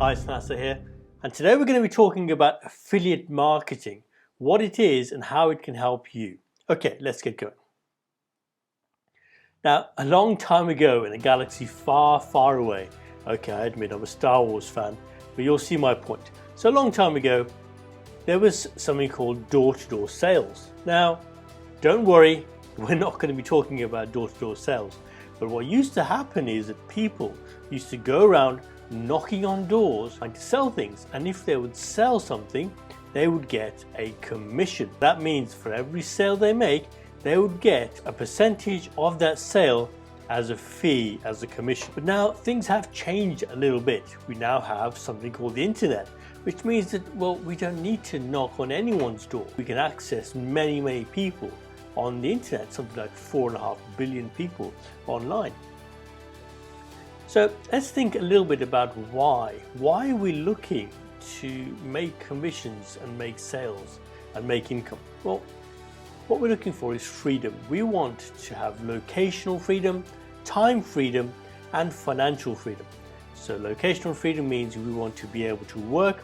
guys, NASA here, and today we're going to be talking about affiliate marketing, what it is and how it can help you. Okay, let's get going. Now, a long time ago in a galaxy far, far away, okay, I admit I'm a Star Wars fan, but you'll see my point. So a long time ago, there was something called door-to-door sales. Now, don't worry, we're not going to be talking about door-to-door sales, but what used to happen is that people used to go around knocking on doors trying to sell things, and if they would sell something, they would get a commission. That means for every sale they make, they would get a percentage of that sale as a fee, as a commission. But now things have changed a little bit. We now have something called the internet, which means that, well, we don't need to knock on anyone's door. We can access many people on the internet, something like 4.5 billion people online. So let's think a little bit about why. Why are we looking to make commissions and make sales and make income? Well, what we're looking for is freedom. We want to have locational freedom, time freedom, and financial freedom. So locational freedom means we want to be able to work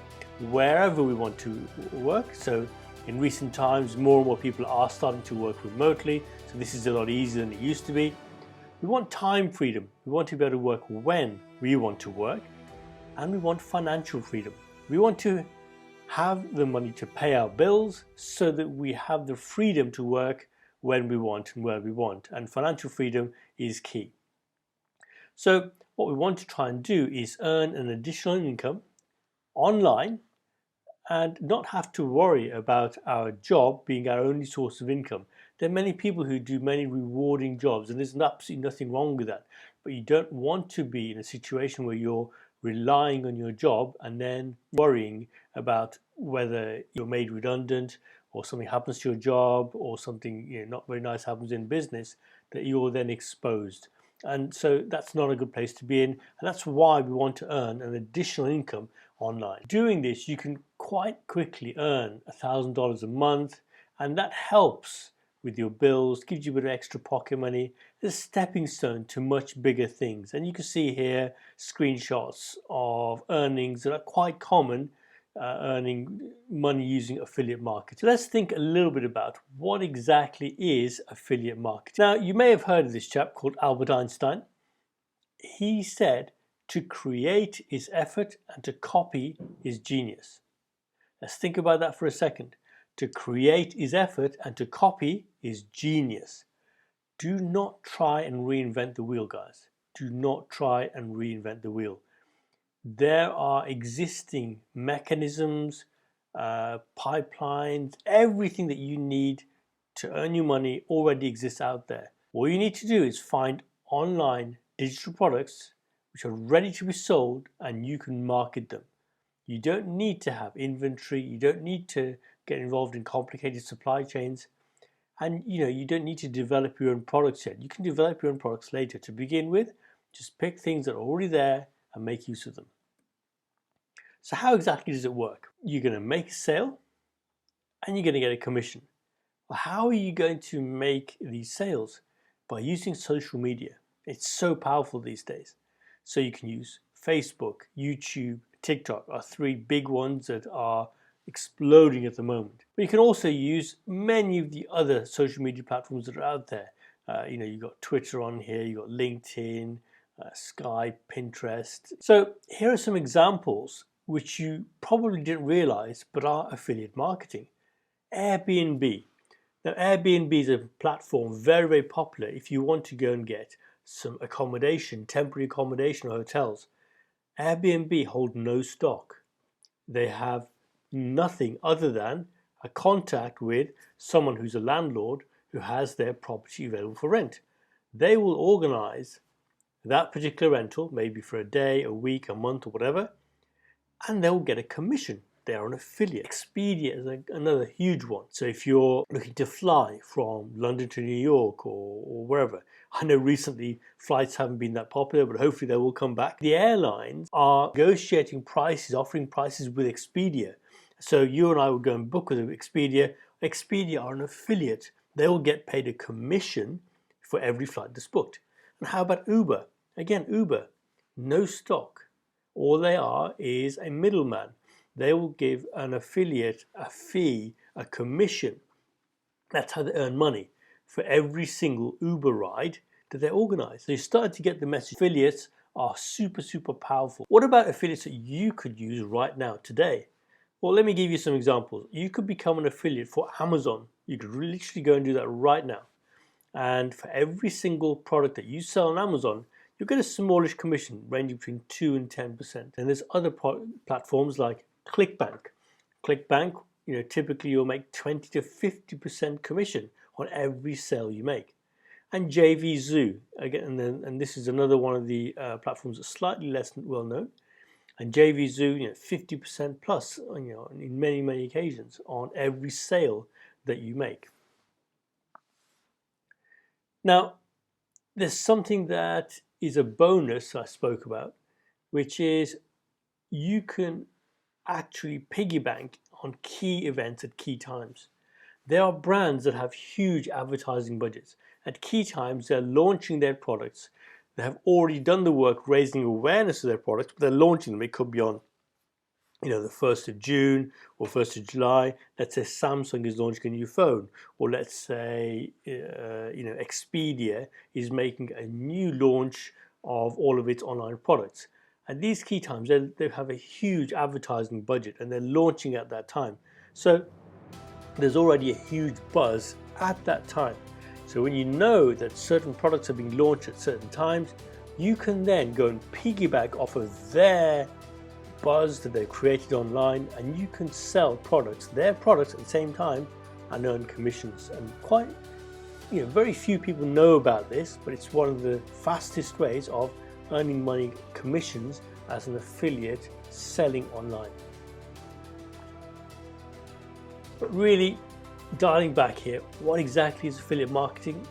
wherever we want to work. So in recent times, more and more people are starting to work remotely. So this is a lot easier than it used to be. We want time freedom. We want to be able to work when we want to work, and we want financial freedom. We want to have the money to pay our bills so that we have the freedom to work when we want and where we want, and financial freedom is key. So what we want to try and do is earn an additional income online and not have to worry about our job being our only source of income. There are many people who do many rewarding jobs, and there's absolutely nothing wrong with that. But you don't want to be in a situation where you're relying on your job and then worrying about whether you're made redundant or something happens to your job or something not very nice happens in business, that you're then exposed. And so that's not a good place to be in, and that's why we want to earn an additional income online. Doing this, you can quite quickly earn $1,000 a month, and that helps with your bills, gives you a bit of extra pocket money. It's a stepping stone to much bigger things. And you can see here screenshots of earnings that are quite common, earning money using affiliate marketing. So let's think a little bit about what exactly is affiliate marketing. Now, you may have heard of this chap called Albert Einstein. He said, to create is effort and to copy is genius. Let's think about that for a second. To create is effort and to copy is genius. Do not try and reinvent the wheel, guys. Do not try and reinvent the wheel. There are existing mechanisms, pipelines, everything that you need to earn your money already exists out there. All you need to do is find online digital products which are ready to be sold, and you can market them. You don't need to have inventory. You don't need to get involved in complicated supply chains. And you don't need to develop your own products yet. You can develop your own products later. To begin with, just pick things that are already there and make use of them. So how exactly does it work? You're going to make a sale and you're going to get a commission. Well, how are you going to make these sales? By using social media. It's so powerful these days. So you can use Facebook, YouTube, TikTok are three big ones that are exploding at the moment. But you can also use many of the other social media platforms that are out there. You've got Twitter on here, you've got LinkedIn, Skype, Pinterest. So here are some examples which you probably didn't realize but are affiliate marketing. Airbnb. Now Airbnb is a platform very popular if you want to go and get some accommodation, temporary accommodation or hotels. Airbnb hold no stock. They have nothing other than a contact with someone who's a landlord who has their property available for rent. They will organize that particular rental, maybe for a day, a week, a month, or whatever, and they'll get a commission. They are an affiliate. Expedia is another huge one. So if you're looking to fly from London to New York or wherever, I know recently flights haven't been that popular, but hopefully they will come back. The airlines are negotiating prices, offering prices with Expedia. So you and I would go and book with Expedia. Expedia are an affiliate. They will get paid a commission for every flight that's booked. And how about Uber? Again, Uber, no stock. All they are is a middleman. They will give an affiliate a fee, a commission. That's how they earn money for every single Uber ride that they organize. So you started to get the message. Affiliates are super, super powerful. What about affiliates that you could use right now, today? Well, let me give you some examples. You could become an affiliate for Amazon. You could literally go and do that right now. And for every single product that you sell on Amazon, you get a smallish commission ranging between 2 and 10%. And there's other platforms like ClickBank. ClickBank, typically you'll make 20 to 50% commission on every sale you make. And JVZoo, again, and this is another one of the platforms that's slightly less well known. And JVZoo, 50% plus, in many, many occasions on every sale that you make. Now, there's something that is a bonus I spoke about, which is you can actually piggyback on key events at key times. There are brands that have huge advertising budgets. At key times, they're launching their products. They have already done the work raising awareness of their products, but they're launching them. It could be on the 1st of June or 1st of July. Let's say Samsung is launching a new phone, or let's say Expedia is making a new launch of all of its online products. At these key times, they have a huge advertising budget and they're launching at that time. So there's already a huge buzz at that time. So when you know that certain products are being launched at certain times, you can then go and piggyback off of their buzz that they've created online, and you can sell their products at the same time, and earn commissions. And very few people know about this, but it's one of the fastest ways of earning money, commissions, as an affiliate selling online. But really, dialing back here, what exactly is affiliate marketing?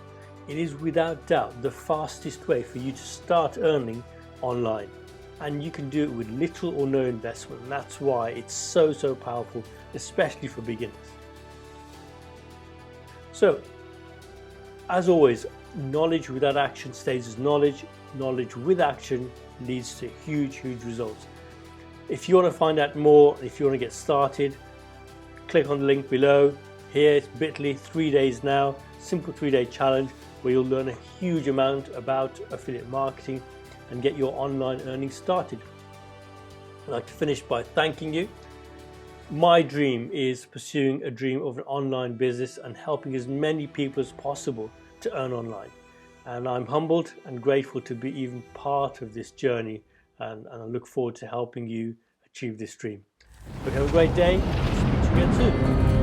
It is without doubt the fastest way for you to start earning online. And you can do it with little or no investment. And that's why it's so, so powerful, especially for beginners. So, as always, knowledge without action stays as knowledge. Knowledge with action leads to huge, huge results. If you want to find out more, if you want to get started, click on the link below. Here it's bit.ly 3 days now, simple 3-day challenge where you'll learn a huge amount about affiliate marketing and get your online earning started. I'd like to finish by thanking you. My dream is pursuing a dream of an online business and helping as many people as possible to earn online. And I'm humbled and grateful to be even part of this journey, and I look forward to helping you achieve this dream. But have a great day. Speak to you again soon.